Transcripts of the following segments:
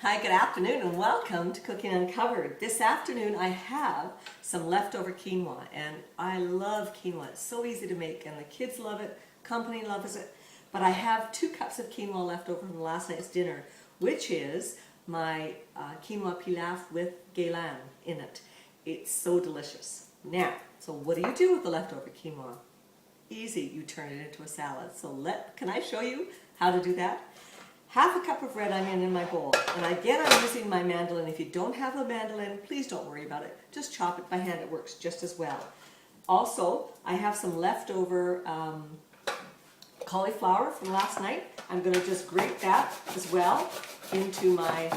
Hi, good afternoon and welcome to Cooking Uncovered. This afternoon I have some leftover quinoa, and I love quinoa. It's so easy to make and the kids love it, company loves it. But I have 2 cups of quinoa left over from last night's dinner, which is my quinoa pilaf with geylan in it. It's so delicious. Now, so what do you do with the leftover quinoa? Easy, you turn it into a salad. So can I show you how to do that? Half a cup of red onion in my bowl, and again I'm using my mandolin. If you don't have a mandolin, please don't worry about it. Just chop it by hand, it works just as well. Also, I have some leftover cauliflower from last night. I'm going to just grate that as well into my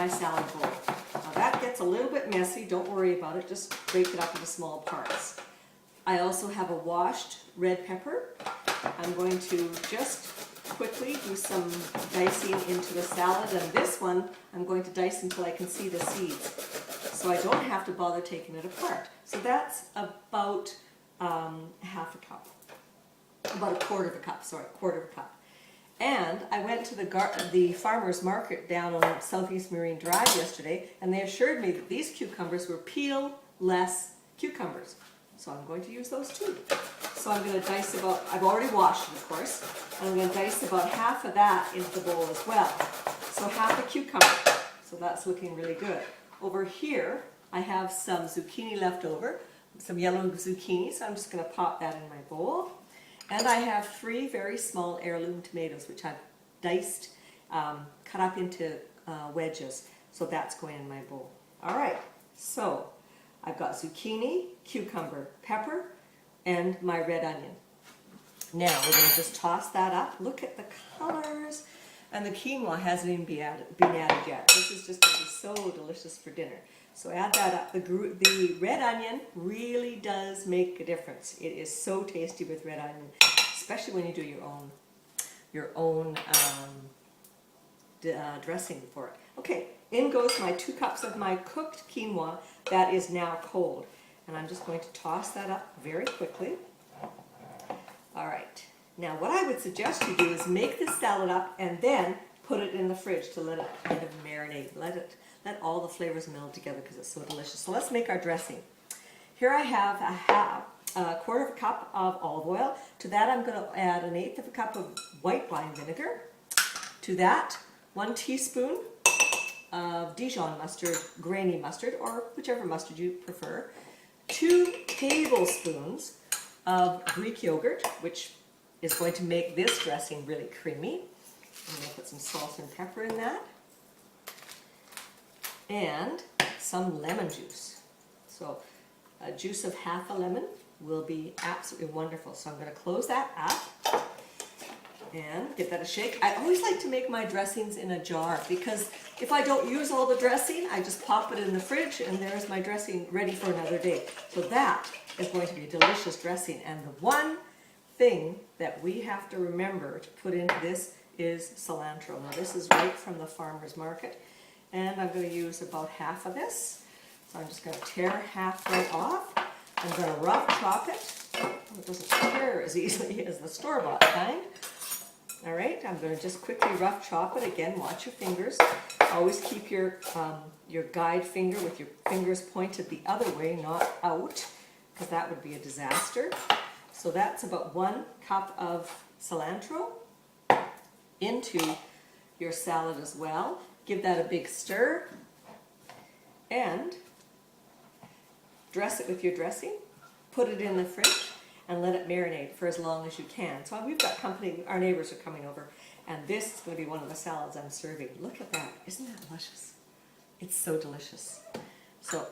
salad bowl. Now that gets a little bit messy, don't worry about it, just break it up into small parts. I also have a washed red pepper. I'm going to just quickly do some dicing into the salad, and this one I'm going to dice until I can see the seeds, so I don't have to bother taking it apart. So that's about half a cup, about a quarter of a cup. And I went to the farmer's market down on Southeast Marine Drive yesterday, and they assured me that these cucumbers were peel-less cucumbers. So I'm going to use those too. So I'm going to dice about, I've already washed it of course, and I'm going to dice about half of that into the bowl as well. So half a cucumber, so that's looking really good. Over here I have some zucchini left over, some yellow zucchini, so I'm just going to pop that in my bowl. And I have 3 very small heirloom tomatoes which I've diced, cut up into wedges, so that's going in my bowl. Alright, so I've got zucchini, cucumber, pepper, and my red onion. Now we're going to just toss that up. Look at the colors. And the quinoa hasn't even been added yet. This is just going to be so delicious for dinner. So add that up. The red onion really does make a difference. It is so tasty with red onion, especially when you do your own dressing for it. Okay, in goes my 2 cups of my cooked quinoa that is now cold. And I'm just going to toss that up very quickly. Alright, now what I would suggest you do is make this salad up and then put it in the fridge to let it kind of marinate. Let all the flavors meld together because it's so delicious. So let's make our dressing. Here I have a quarter of a cup of olive oil. To that I'm going to add 1/8 of a cup of white wine vinegar. To that 1 teaspoon of Dijon mustard, grainy mustard, or whichever mustard you prefer. 2 tablespoons of Greek yogurt, which is going to make this dressing really creamy. I'm going to put some salt and pepper in that. And some lemon juice. So a juice of half a lemon will be absolutely wonderful. So I'm going to close that up and give that a shake. I always like to make my dressings in a jar because if I don't use all the dressing, I just pop it in the fridge and there's my dressing ready for another day. So that is going to be a delicious dressing. And the one thing that we have to remember to put into this is cilantro. Now this is right from the farmer's market, and I'm going to use about half of this. So I'm just going to tear halfway off. I'm going to rough chop it. It doesn't tear as easily as the store-bought kind. Alright, I'm going to just quickly rough chop it. Again, watch your fingers. Always keep your guide finger with your fingers pointed the other way, not out, because that would be a disaster. So that's about 1 cup of cilantro into your salad as well. Give that a big stir and dress it with your dressing. Put it in the fridge and let it marinate for as long as you can. So we've got company, our neighbors are coming over, and this is going to be one of the salads I'm serving. Look at that, isn't that delicious? It's so delicious. So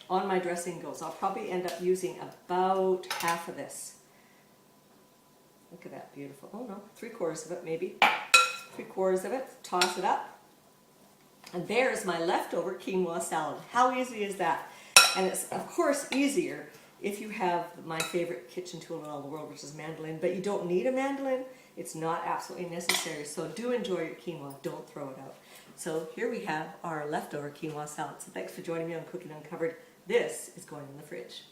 on my dressing goes, I'll probably end up using about half of this. Look at that, beautiful. Oh no, 3/4 of it maybe. 3/4 of it, toss it up. And there's my leftover quinoa salad. How easy is that? And it's of course easier if you have my favorite kitchen tool in all the world, which is mandolin, but you don't need a mandolin. It's not absolutely necessary. So do enjoy your quinoa, don't throw it out. So here we have our leftover quinoa salad. So thanks for joining me on Cooking Uncovered. This is going in the fridge.